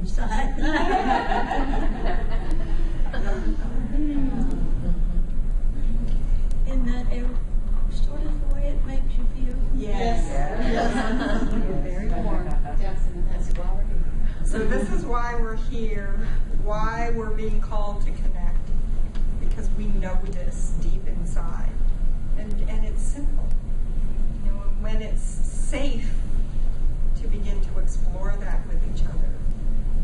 inside. In that sort of way it makes you feel. Yes. Very warm. That's quality. So this is why we're here, why we're being called to connect, because we know this deep inside. And it's simple. You know, when it's safe to begin to explore that with each other,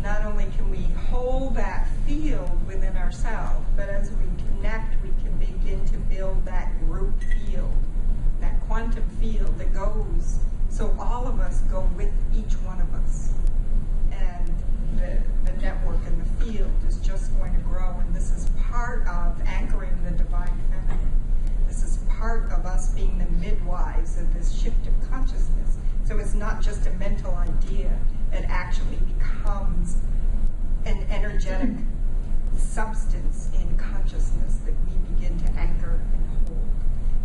not only can we hold that field within ourselves, but as we connect, we can begin to build that group field, that quantum field that goes, so all of us go with each one of us. And the network and the field is just going to grow, and this is part of anchoring the divine feminine. This is part of us being the midwives of this shift of consciousness. So it's not just a mental idea, it actually becomes an energetic substance in consciousness that we begin to anchor and hold.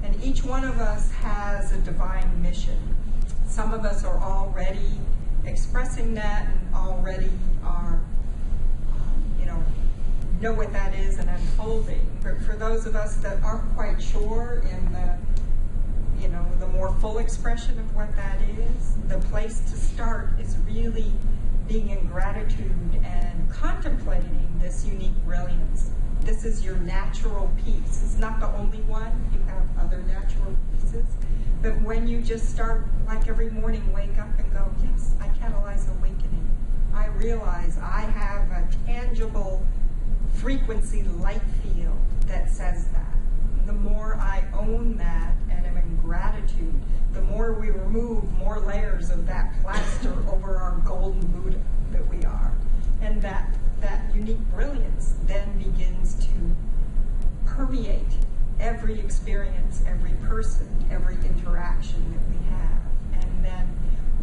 And each one of us has a divine mission. Some of us are already expressing that and already are, know what that is and unfolding. But for those of us that aren't quite sure in the more full expression of what that is, the place to start is really being in gratitude and contemplating this unique brilliance. This is your natural piece. It's not the only one. You have other natural pieces. But when you just start, like every morning, wake up and go, yes, I catalyze awakening. I realize I have a tangible frequency light field that says that. The more I own that and am in gratitude, the more we remove more layers of that plaster over our golden Buddha that we are. And that unique brilliance then begins to permeate every experience, every person, every interaction that we have. And then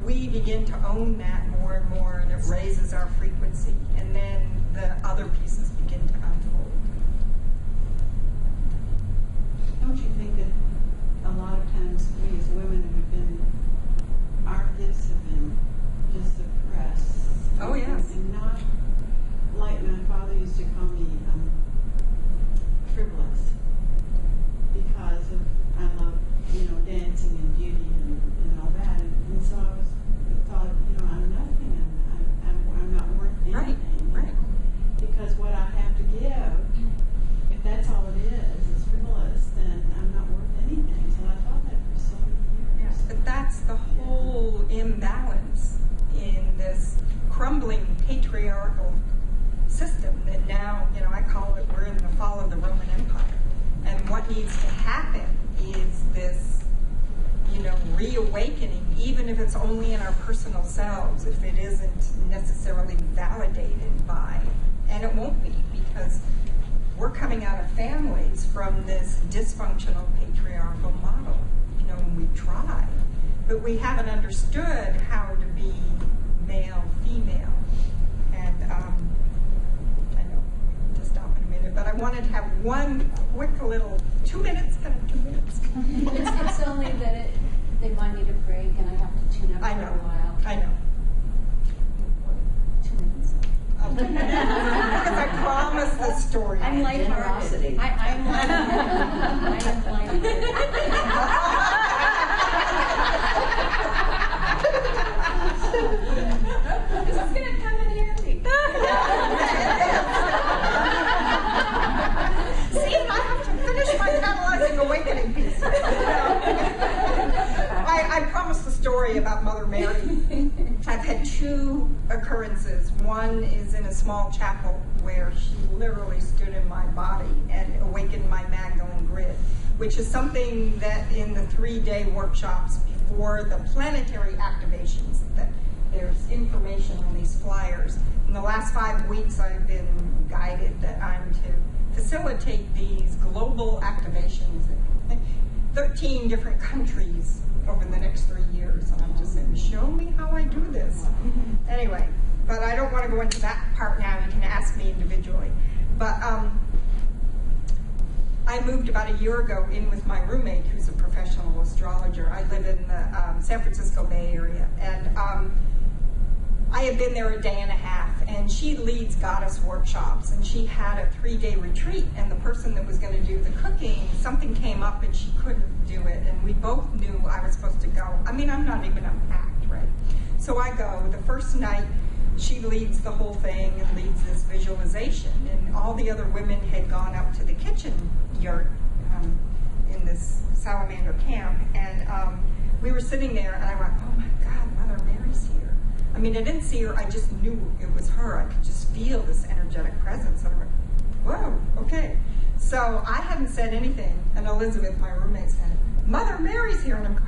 we begin to own that more and more, and it raises our frequency. And then the other pieces begin to unfold. Don't you think that a lot of times we as women have been, our gifts have been just suppressed? Oh, yes. And not, like my father used to call me, frivolous. Because of, I love, dancing and beauty and all that. And so I thought, I'm nothing. I'm not worth anything. Right. Because what I have to give, if that's all it is frivolous, then I'm not worth anything. So I thought that for so many years. Yes, but that's the whole imbalance in this crumbling patriarchal system that now, I call it, we're in the fall of the Roman Empire. And what needs to happen is this, reawakening, even if it's only in our personal selves, if it isn't necessarily validated by, and it won't be, because we're coming out of families from this dysfunctional patriarchal model, and we try, but we haven't understood how to be male, female. And I know, to stop in a minute, but I wanted to have one quick little 2 minutes. Can I have 2 minutes? It's only that they might need a break, and I have to tune up I for know. a while. I know. 2 minutes. Because I promised this story. I'm lighthearted. I'm lighthearted. I am lighthearted. This is going to come in handy. See, I have to finish my catalyzing awakening piece. I promised the story about Mother Mary. I've had 2 occurrences. One is in a small chapel where she literally stood in my body and awakened my Magdalene grid, which is something that in the 3-day workshops before the planetary activations, that there's information on these flyers. In the last 5 weeks, I've been guided that I'm to facilitate these global activations in 13 different countries over the next 3 years. And I'm just saying, show me how I do this. Anyway, but I don't want to go into that part now. You can ask me individually. But I moved about a year ago in with my roommate, who's a professional astrologer. I live in the San Francisco Bay Area. And I had been there a day and a half, and she leads goddess workshops, and she had a 3-day retreat, and the person that was going to do the cooking, something came up and she couldn't do it, and we both knew I was supposed to go. I mean, I'm not even unpacked, right? So I go. The first night, she leads the whole thing and leads this visualization, and all the other women had gone up to the kitchen yurt in this salamander camp, and we were sitting there, and I went, oh my God, Mother Mary's here. I mean, I didn't see her, I just knew it was her. I could just feel this energetic presence, and I went, whoa, okay. So I hadn't said anything, and Elizabeth, my roommate, said, Mother Mary's here, and I'm going,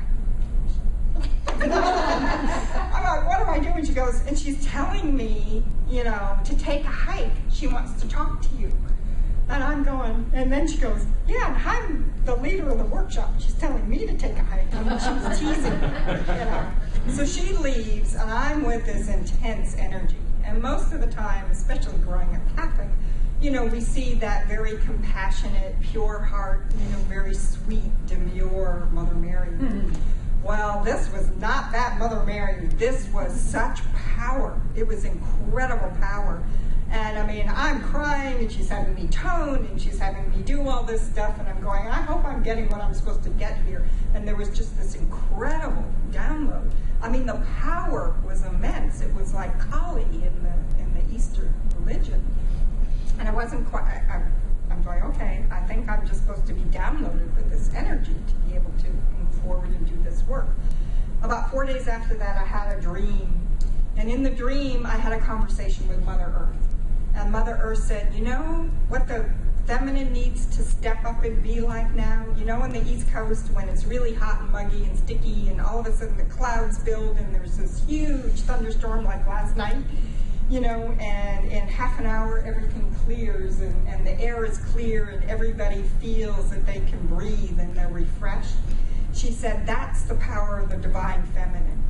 I'm like, what am I doing? She goes, and she's telling me, you know, to take a hike. She wants to talk to you. And I'm going, and then she goes, yeah, and I'm the leader of the workshop. She's telling me to take a hike. I mean, she was teasing me, you know. So she leaves, and I'm with this intense energy. And most of the time, especially growing up Catholic, you know, we see that very compassionate, pure heart, you know, very sweet, demure Mother Mary. Mm-hmm. Well, this was not that Mother Mary. This was such power. It was incredible power. And I mean, I'm crying, and she's having me tone, and she's having me do all this stuff, and I'm going, I hope I'm getting what I'm supposed to get here. And there was just this incredible download. I mean, the power was immense. It was like Kali in the Eastern religion. And I wasn't quite, I'm going, okay, I think I'm just supposed to be downloaded with this energy to be able to move forward and do this work. About 4 days after that, I had a dream. And in the dream, I had a conversation with Mother Earth. And Mother Earth said, you know what the feminine needs to step up and be like now? You know, on the East Coast, when it's really hot and muggy and sticky, and all of a sudden the clouds build, and there's this huge thunderstorm like last night, you know, and in half an hour everything clears, and the air is clear, and everybody feels that they can breathe and they're refreshed. She said, that's the power of the divine feminine.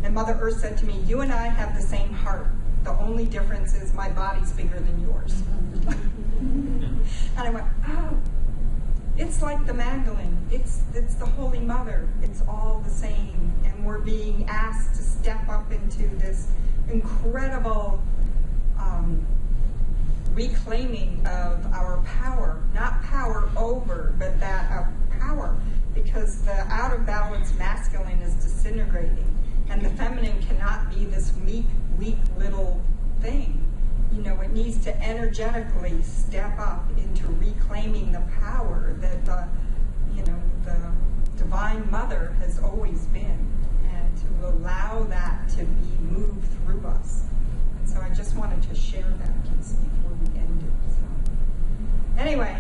And Mother Earth said to me, you and I have the same heart. The only difference is my body's bigger than yours. And I went, oh, it's like the Magdalene. It's the Holy Mother. It's all the same. And we're being asked to step up into this incredible reclaiming of our power. Not power over, but that of power. Because the out of balance masculine is disintegrating. And the feminine cannot be this weak little thing. You know, it needs to energetically step up into reclaiming the power that the Divine Mother has always been, and to allow that to be moved through us. And so I just wanted to share that piece before we ended. So anyway,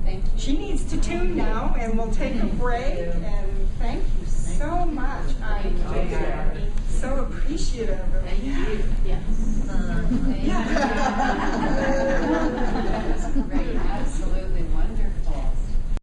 thank you. She needs to tune now, and we'll take a break. And thank you so much. I'm so appreciative of you. Yes. Yeah.